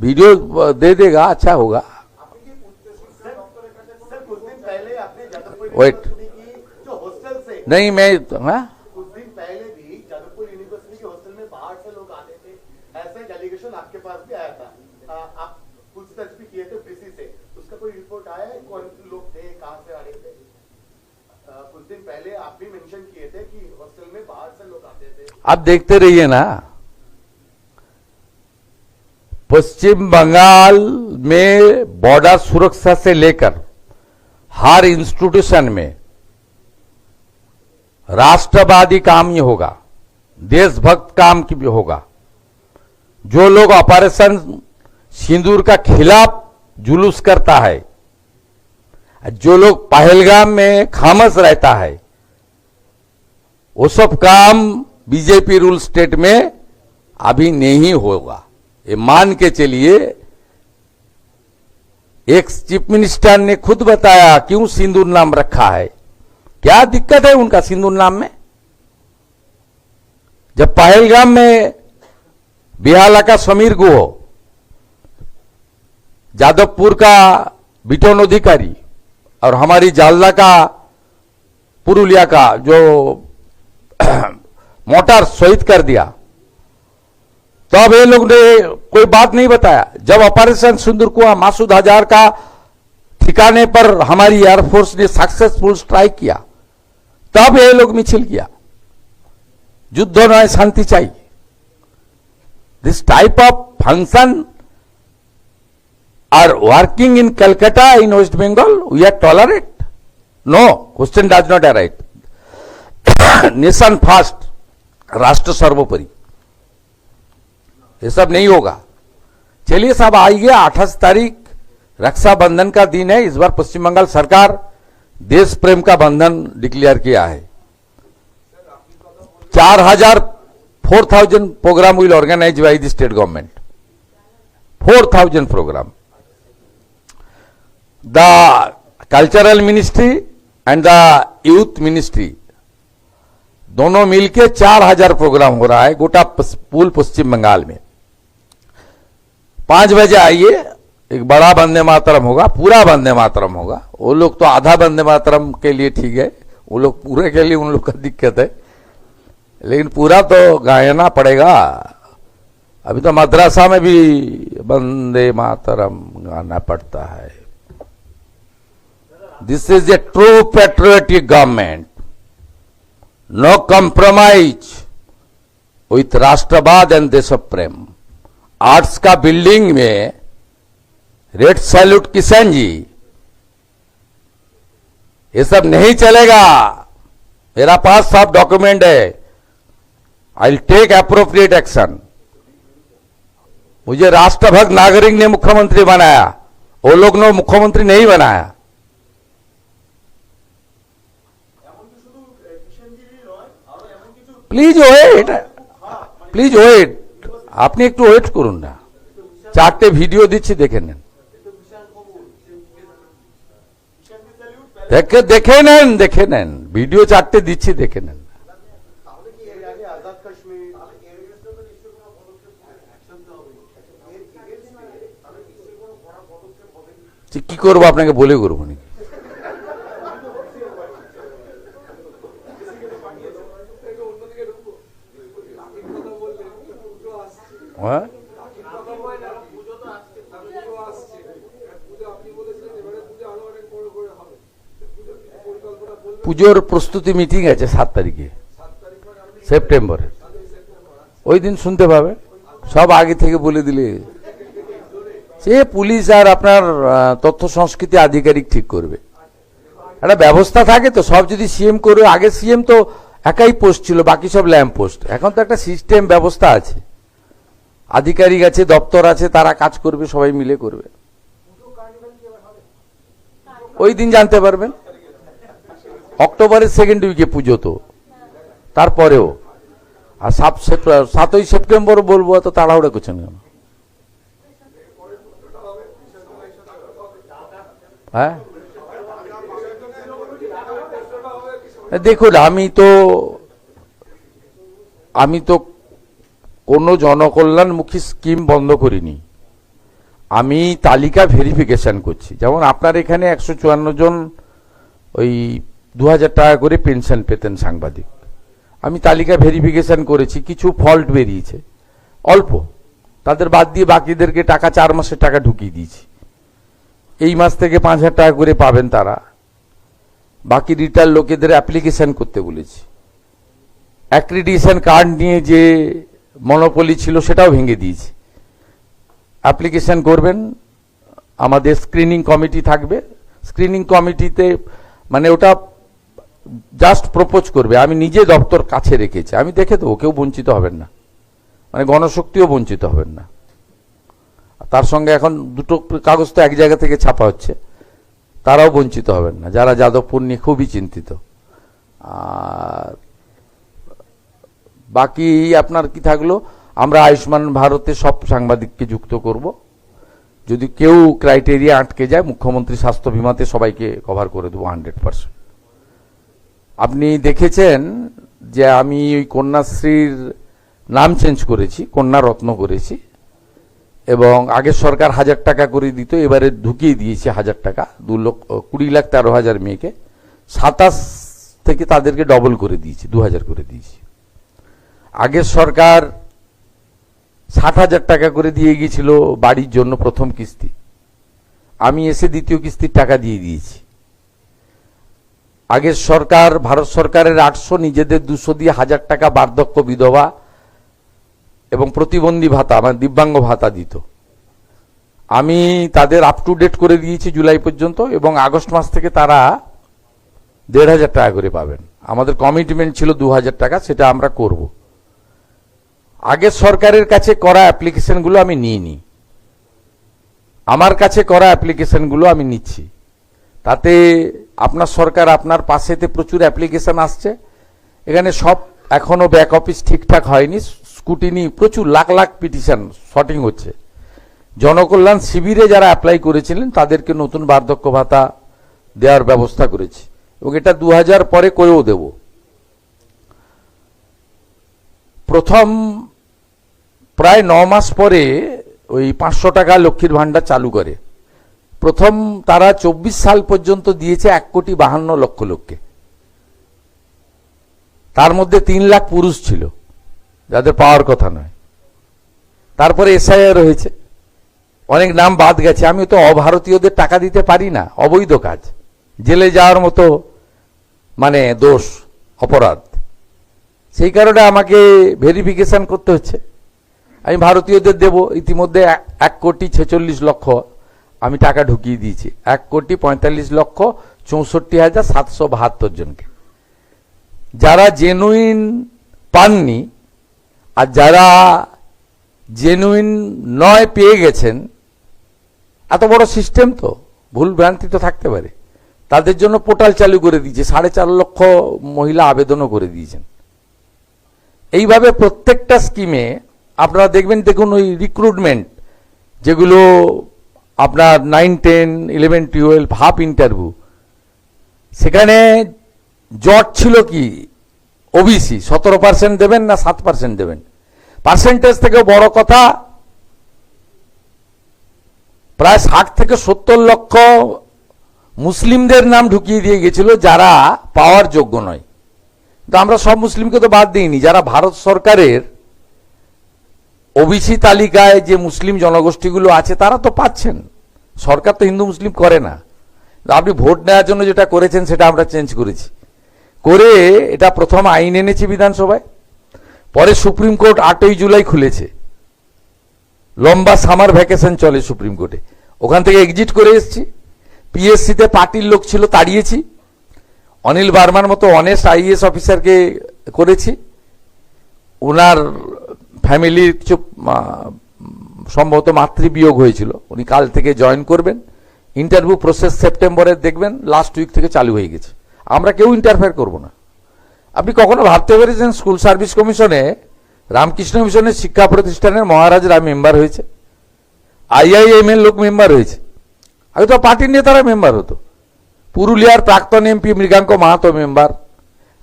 वीडियो दे देगा, अच्छा होगा। वेट जो हॉस्टल से नहीं, मैं हाँ कुछ दिन पहले भी जादवपुर यूनिवर्सिटी के हॉस्टल में बाहर से लोग आते थे, ऐसा एक एलिगेशन आपके पास भी आया था। आप पूछताछ भी किए थे पीसी से, उसका कोई रिपोर्ट आया है? कौन लोग थे, कहां से आ रहे थे? कुछ दिन पहले आप भी मेंशन किए थे कि हॉस्टल में बाहर से लोग आते थे। आप देखते रहिए ना, पश्चिम बंगाल में बॉर्डर सुरक्षा से लेकर हर इंस्टीट्यूशन में राष्ट्रवादी काम ही होगा, देशभक्त काम की भी होगा। जो लोग ऑपरेशन सिंदूर का खिलाफ जुलूस करता है, जो लोग पहलगाम में खामोश रहता है, वो सब काम बीजेपी रूल स्टेट में अभी नहीं होगा, ये मान के चलिए। एक चीफ मिनिस्टर ने खुद बताया क्यों सिंदूर नाम रखा है, क्या दिक्कत है उनका सिंदूर नाम में। जब पहलगाम में बेहाला का समीर गुहो, जादवपुर का बिटोन अधिकारी और हमारी जालदा का पुरुलिया का जो मोटर शहीद कर दिया, तब ये लोग ने कोई बात नहीं बताया। जब ऑपरेशन सिंदूर कुआं मासूद हजार का ठिकाने पर हमारी एयरफोर्स ने सक्सेसफुल स्ट्राइक किया, तब ये लोग मिছিল किया, युद्ध नय शांति चाहिए। This type of function are working in Calcutta, in West Bengal, we are tolerate? No, question does not arise. Nation first, राष्ट्र सर्वोपरि, ये सब नहीं होगा। चलिए साहब, आइए 28 तारीख रक्षाबंधन का दिन है। इस बार पश्चिम बंगाल सरकार देश प्रेम का बंधन डिक्लेयर किया है। 4,000 program will organize by the state government. 4,000 program. The cultural ministry and the youth ministry दोनों मिलके 4,000 प्रोग्राम हो रहा है गोटा पूल पश्चिम बंगाल में। 5 बजे आइए, एक बड़ा वंदे मातरम होगा, पूरा वंदे मातरम होगा। वो लोग तो आधा वंदे मातरम के लिए ठीक है, वो लोग पूरे के लिए उन लोग का दिक्कत है, लेकिन पूरा तो गायना पड़ेगा। अभी तो मद्रासा में भी वंदे मातरम गाना पड़ता है। This is a true patriotic government, no compromise with राष्ट्रवाद एंड देश प्रेम। आर्ट्स का बिल्डिंग में रेड सैल्यूट किशन जी, ये सब नहीं चलेगा। मेरा पास सब डॉक्यूमेंट है, I will take appropriate action. मुझे राष्ट्रभक्त नागरिक ने मुख्यमंत्री बनाया, वो लोग ने मुख्यमंत्री नहीं बनाया। প্লিজ ওয়েট, প্লিজ ওয়েট, আপনি একটু ওয়েট করুন না। 4টে ভিডিও দিচ্ছি, দেখে নেন, দেখে নেন ভিডিও 4টে দিচ্ছি, দেখে নেন। কি করবো আপনাকে বলে করবো নাকি? পুজোর প্রস্তুতি মিটিং আছে 7 তারিখে সেপ্টেম্বরে, ওই দিন শুনতে পাবে। সব আগে থেকে বলে দিলে সে পুলিশ আর আপনার তথ্য সংস্কৃতি আধিকারিক ঠিক করবে। একটা ব্যবস্থা থাকে তো, সব যদি সিএম করবে। আগে সিএম তো একাই পোস্ট ছিল, বাকি সব ল্যাম্প পোস্ট। এখন তো একটা সিস্টেম ব্যবস্থা আছে, আধিকারিক আছে, দপ্তর আছে, তারা কাজ করবে, সবাই মিলে করবে। ওই দিন জানতে পারবেন। অক্টোবরের সেকেন্ড উইকে পুজো, তো তারপরেও। আর 7ই সেপ্টেম্বর বলবো, তো তাড়াহুড়ো করছেন কেন? হ্যাঁ, দেখুন, আমি তো কোনো জনকল্যাণমুখী স্কিম বন্ধ করিনি। আমি তালিকা ভেরিফিকেশন করছি। যেমন আপনার এখানে 154 জন ওই 2000 টাকা করে পেনশন পেতেন সাংবাদিক, আমি তালিকা ভেরিফিকেশন করেছি, কিছু ফল্ট বেরিয়েছে অল্প, তাদের বাদ দিয়ে বাকিদেরকে টাকা 4 মাসের টাকা ঢুকিয়ে দিয়েছি। এই মাস থেকে 5000 টাকা করে পাবেন তারা। বাকি রিটার্ন লোকেদের অ্যাপ্লিকেশন করতে বলেছি। অ্যাক্রিডিটেশন কার্ড নিয়ে যে মনোপলি ছিল সেটাও ভেঙে দিয়েছি। অ্যাপ্লিকেশন করবেন, আমাদের স্ক্রিনিং কমিটি থাকবে। স্ক্রিনিং কমিটিতে মানে ওটা জাস্ট প্রপোজ করবে, আমি নিজে দপ্তর কাছে রেখেছি, আমি দেখে দেবো, কেউ বঞ্চিত হবেন না, মানে গণশক্তিও বঞ্চিত হবেন না। তার সঙ্গে এখন দুটো কাগজ তো এক জায়গা থেকে ছাপা হচ্ছে, তারাও বঞ্চিত হবেন না, যারা যাদবপুর নিয়ে খুবই চিন্তিত। আর বাকি আপনার কি থাকলো, আমরা আয়ুষ্মান ভারতে সব সাংবাদিককে যুক্ত করব। যদি কেউ ক্রাইটেরিয়া আটকে যায়, মুখ্যমন্ত্রী স্বাস্থ্য বিমাতে সবাইকে কভার করে দেবো 100%। আপনি দেখেছেন যে আমি ওই কন্যাশ্রীর নাম চেঞ্জ করেছি, কন্যা রত্ন করেছি, এবং আগের সরকার 1000 টাকা করে দিত, এবারে ঢুকিয়ে দিয়েছে 1000 টাকা, 20,13,000 মেয়েকে 27 থেকে তাদেরকে ডবল করে দিয়েছি, 2000 করে দিয়েছি। আগের সরকার 60,000 টাকা করে দিয়ে গিয়েছিল বাড়ির জন্য প্রথম কিস্তি, আমি এসে দ্বিতীয় কিস্তির টাকা দিয়ে দিয়েছি। আগের সরকার, ভারত সরকারের 800, নিজেদের 200 দিয়ে 1000 টাকা বার্ধক্য বিধবা এবং প্রতিবন্ধী ভাতা, মানে দিব্যাঙ্গ ভাতা দিত, আমি তাদের আপ টু ডেট করে দিয়েছি জুলাই পর্যন্ত, এবং আগস্ট মাস থেকে তারা 1,500 টাকা করে পাবেন। আমাদের কমিটমেন্ট ছিল 2,000 টাকা, সেটা আমরা করব। আগের সরকারের কাছে করা অ্যাপ্লিকেশনগুলো আমি নিইনি, আমার কাছে করা অ্যাপ্লিকেশনগুলো আমি নিচ্ছি। তাতে আপনার সরকার, আপনার পাশেতে প্রচুর অ্যাপ্লিকেশন আসছে, এখানে সব এখনো ব্যাক অফিস ঠিকঠাক হয়নি, স্কুটিনি প্রচুর, লাখ লাখ পিটিশন শর্টিং হচ্ছে। জনকল্যাণ শিবিরে যারা অ্যাপ্লাই করেছিলেন তাদেরকে নতুন বার্ধক্য ভাতা দেওয়ার ব্যবস্থা করেছি, এবং এটা 2000 পরে করেও দেব। প্রথম প্রায় 9 মাস পরে ওই 500 টাকা লক্ষ্মীর ভাণ্ডার চালু করে। প্রথম তারা 24 সাল পর্যন্ত দিয়েছে 1,52,00,000 লোককে, তার মধ্যে 3 লাখ পুরুষ ছিল যাদের পাওয়ার কথা নয়। তারপরে এসআইআর হয়েছে, অনেক নাম বাদ গেছে। আমি তো অভারতীয়দের টাকা দিতে পারি না, অবৈধ কাজ, জেলে যাওয়ার মতো মানে দোষ, অপরাধ। সেই কারণে আমাকে ভেরিফিকেশন করতে হচ্ছে। আমি ভারতীয়দের দেব, ইতিমধ্যে 1,46,00,000 আমি টাকা ঢুকিয়ে দিয়েছি, 1,45,64,772 জনকে। যারা জেনুইন পাননি আর যারা জেনুইন নয় পেয়ে গেছেন, এত বড় সিস্টেম তো ভুল ভ্রান্তি তো থাকতে পারে, তাদের জন্য পোর্টাল চালু করে দিয়েছে, 4.5 লক্ষ মহিলা আবেদনও করে দিয়েছেন। এইভাবে প্রত্যেকটা স্কিমে আপনারা দেখবেন, দেখুন ওই রিক্রুটমেন্ট যেগুলো আপনার 9, 10, 11, 12 হাফ ইন্টারভিউ, সেখানে জট ছিল কি, ওবিসি 17% দেবেন না 7% দেবেন। পার্সেন্টেজ থেকে বড় কথা, প্রায় 60 থেকে 70 লক্ষ মুসলিমদের নাম ঢুকিয়ে দিয়ে গেছিল যারা পাওয়ার যোগ্য নয়। তো আমরা সব মুসলিমকে তো বাদ দিইনি, যারা ভারত সরকারের ওবিসি তালিকায় যে মুসলিম জনগোষ্ঠীগুলো আছে তারা তো পাচ্ছেন। সরকার তো হিন্দু মুসলিম করে না। আপনি ভোট নেওয়ার জন্য যেটা করেছেন সেটা আমরা চেঞ্জ করেছি, করে এটা প্রথম আইন এনেছি বিধানসভায়, পরে সুপ্রিম কোর্ট 8ই জুলাই খুলেছে, লম্বা সামার ভ্যাকেশন চলে সুপ্রিম কোর্টে, ওখান থেকে এক্সিট করে এসেছি। পিএসসিতে পার্টির লোক ছিল, তাড়িয়েছি। অনিল বার্মার মতো অনেস্ট আইএএস অফিসারকে করেছি। ওনার ফ্যামিলির কিছু সম্ভবত মাতৃবিয়োগ হয়েছিল, উনি কাল থেকে জয়েন করবেন। ইন্টারভিউ প্রসেস সেপ্টেম্বরের দেখবেন লাস্ট উইক থেকে চালু হয়ে গেছে। আমরা কেউ ইন্টারফেয়ার করব না। আপনি কখনো ভাবতে পেরেছেন স্কুল সার্ভিস কমিশনে রামকৃষ্ণ মিশনের শিক্ষা প্রতিষ্ঠানের মহারাজরা মেম্বার হয়েছে, আইআইএম এর লোক মেম্বার হয়েছে? আগে তো পার্টির নেতারা মেম্বার হতো। পুরুলিয়ার প্রাক্তন এমপি মৃগাঙ্ক মাহাতো মেম্বার,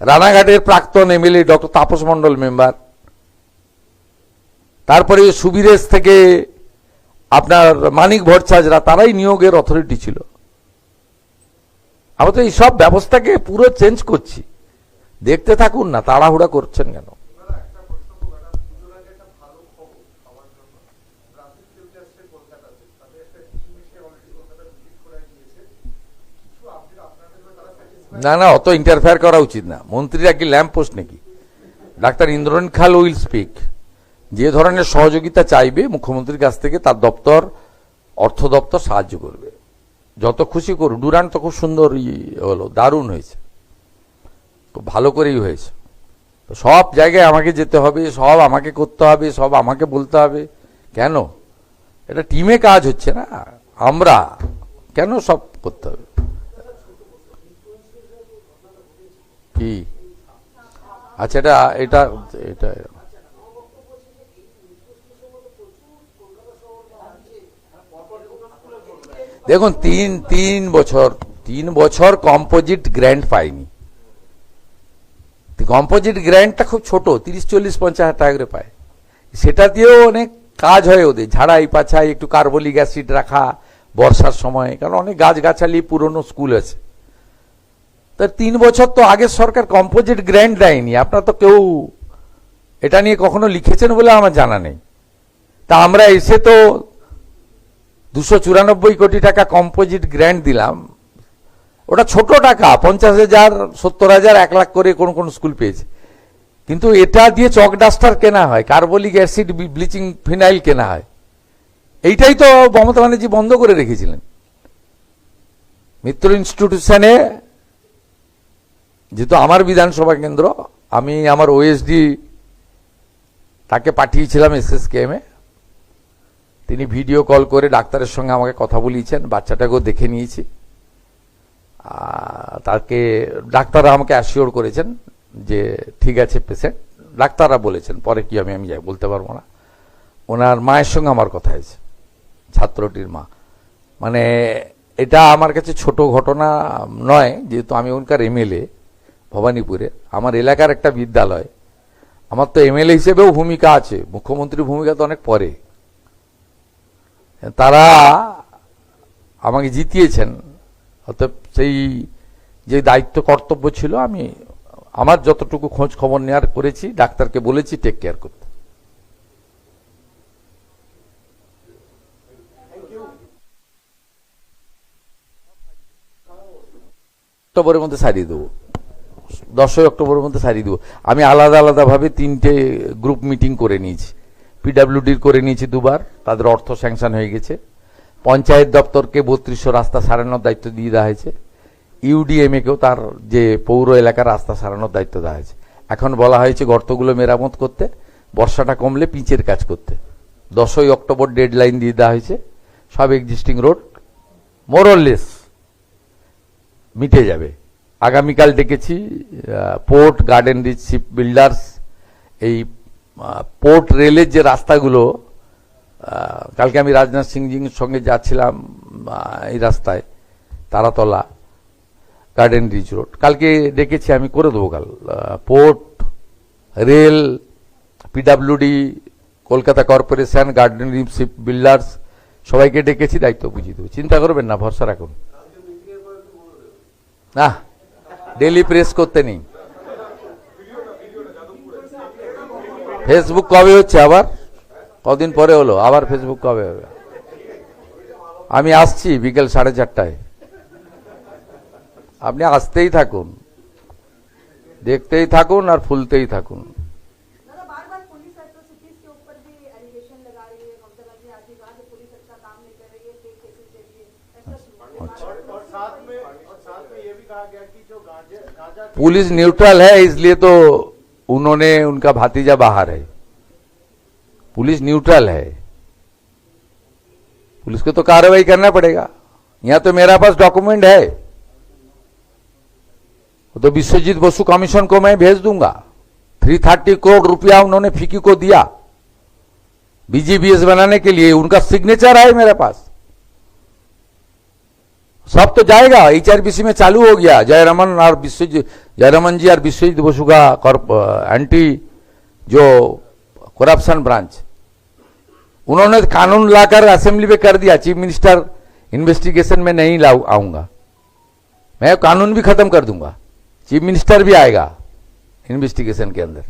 রানাঘাটের প্রাক্তন MLA doctor Tapas Mondal member, তারপরে সুবিরেশ থেকে আপনার মানিক ভট্টাচার্যরা, তারাই নিয়োগের অথরিটি ছিল। আমরা তো এই সব ব্যবস্থাকে পুরো চেঞ্জ করছি, দেখতে থাকুন না, তাড়াহুড়া করছেন কেন? না না, অত ইন্টারফেয়ার করা উচিত না। মন্ত্রীরা কি ল্যাম্প পোস্ট নাকি? ডাক্তার ইন্দ্রনীল খাল উইল স্পিক। যে ধরনের সহযোগিতা চাইবে মুখ্যমন্ত্রীর কাছ থেকে তার দপ্তর, অর্থ দপ্তর সাহায্য করবে, যত খুশি করুন। ডুরান্ট তো খুব সুন্দর হলো, দারুণ হয়েছে, খুব ভালো করেই হয়েছে। তো সব জায়গায় আমাকে যেতে হবে, সব আমাকে করতে হবে, সব আমাকে বলতে হবে কেন? এটা টিমে কাজ হচ্ছে না, আমরা কেন সব করতে হবে? কি আচ্ছা, এটা এটা এটা দেখুন, তিন বছর কম্পোজিট গ্র্যান্ট পাইনি। কম্পোজিট গ্র্যান্টটা খুব ছোট, 30-40-50 হাজার টাকা করে পায়। সেটা দিয়েও অনেক কাজ হয় ওদের, ঝাড়াই পাছাই, একটু কার্বলিক অ্যাসিড রাখা বর্ষার সময়, কারণ অনেক গাছগাছালি পুরনো স্কুল আছে। তার 3 বছর তো আগের সরকার কম্পোজিট গ্র্যান্ট দেয়নি। আপনারা তো কেউ এটা নিয়ে কখনো লিখেছেন বলে আমার জানা নেই। তা আমরা এসে তো 294 কোটি টাকা কম্পোজিট গ্র্যান্ট দিলাম। ওটা ছোট টাকা, 50,000, 70,000, 1 লাখ করে কোন কোন স্কুল পেয়েছে। কিন্তু এটা দিয়ে চক ডাস্টার কেনা হয়, কার্বলিক অ্যাসিড, ব্লিচিং ফিনাইল কেনা হয়। এইটাই তো মমতা ব্যানার্জি বন্ধ করে রেখেছিলেন। মিত্র ইনস্টিটিউশনে, যেহেতু আমার বিধানসভা কেন্দ্র, আমি আমার ওএসডি তাকে পাঠিয়েছিলাম SSKM এ। তিনি ভিডিও কল করে ডাক্তারের সঙ্গে আমাকে কথা বলিয়েছেন, বাচ্চাটাকেও দেখে নিয়েছি। তাকে ডাক্তাররা আমাকে অ্যাসিওর করেছেন যে ঠিক আছে পেশেন্ট। ডাক্তাররা বলেছেন, পরে কি আমি বলতে পারবো না। ওনার মায়ের সঙ্গে আমার কথা হয়েছে, ছাত্রটির মা। মানে এটা আমার কাছে ছোট ঘটনা নয়, যেহেতু আমি ওখানকার MLA ভবানীপুরে, আমার এলাকার একটা বিদ্যালয়। আমার তো MLA হিসেবেও ভূমিকা আছে, মুখ্যমন্ত্রীর ভূমিকা তো অনেক পরে। তারা আমাকে জিতিয়েছেন, অতএব সেই যে দায়িত্ব কর্তব্য ছিল, আমি আমার যতটুকু খোঁজ খবর নেওয়ার করেছি, ডাক্তারকে বলেছি টেক কেয়ার করতে। অক্টোবরের মধ্যে সারিয়ে দেবো, 10ই অক্টোবরের মধ্যে সারিয়ে দেবো। আমি আলাদা আলাদাভাবে 3টে গ্রুপ মিটিং করে নিয়েছি। PWDর করে নিয়েছি 2বার, তাদের অর্থ স্যাংশন হয়ে গেছে। পঞ্চায়েত দপ্তরকে 3200 রাস্তা সারানোর দায়িত্ব দিয়ে দেওয়া হয়েছে। UDMA কেও তার যে পৌর এলাকার রাস্তা সারানোর দায়িত্ব দেওয়া হয়েছে। এখন বলা হয়েছে গর্তগুলো মেরামত করতে, বর্ষাটা কমলে পিচের কাজ করতে। 10ই অক্টোবর ডেডলাইন দিয়ে দেওয়া হয়েছে। সব এক্সিস্টিং রোড মোরলেস মিটে যাবে। আগামীকাল ডেকেছি পোর্ট, গার্ডেন রিচ, শিপ বিল্ডার্স, এই পোর্ট রেলের যে রাস্তাগুলো, কালকে আমি রাজনাথ সিংজির সঙ্গে যাচ্ছিলাম এই রাস্তায়, তারাতলা, গার্ডেন রিচ রোড, কালকে ডেকেছি, আমি করে দেবো কাল। Port, rail, PWD, Kolkata corporation, Garden Reach, Ship Builders, সবাইকে ডেকেছি, দায়িত্ব বুঝিয়ে দেবো। চিন্তা করবেন না, ভরসা রাখুন। না, ডেলি প্রেস করতে নেই। ফেসবুক কবে হচ্ছে আবার? কদিন পরে হলো আবার ফেসবুক কবে হবে? আমি আসছি বিকেল 4:30টায়। আপনি আসতেই থাকুন, দেখতেই থাকুন আর ফুলতেই থাকুন। पुलिस न्यूट्रल है, इसलिए तो उन्होंने, उनका भातीजा बाहर है। पुलिस न्यूट्रल है, पुलिस को तो कार्रवाई करना पड़ेगा। यहां तो मेरा पास डॉक्यूमेंट है, तो विश्वजीत बसु कमीशन को मैं भेज दूंगा। 330 करोड़ रुपया उन्होंने फिक्की को दिया BGBS बनाने के लिए, उनका सिग्नेचर है मेरे पास। सब तो जाएगा, HRBC में चालू हो गया। जयरमन जी और विश्वजीत बसु का एंटी जो करप्शन ब्रांच, उन्होंने कानून लाकर असेंबली में कर दिया। चीफ मिनिस्टर इन्वेस्टिगेशन में नहीं आऊंगा, मैं कानून भी खत्म कर दूंगा, चीफ मिनिस्टर भी आएगा इन्वेस्टिगेशन के अंदर।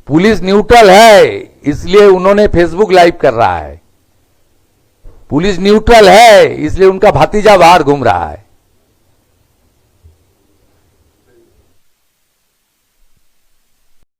पुलिस न्यूट्रल है, इसलिए उन्होंने फेसबुक लाइव कर रहा है। पुलिस न्यूट्रल है, इसलिए उनका भतीजा बाहर घूम रहा है।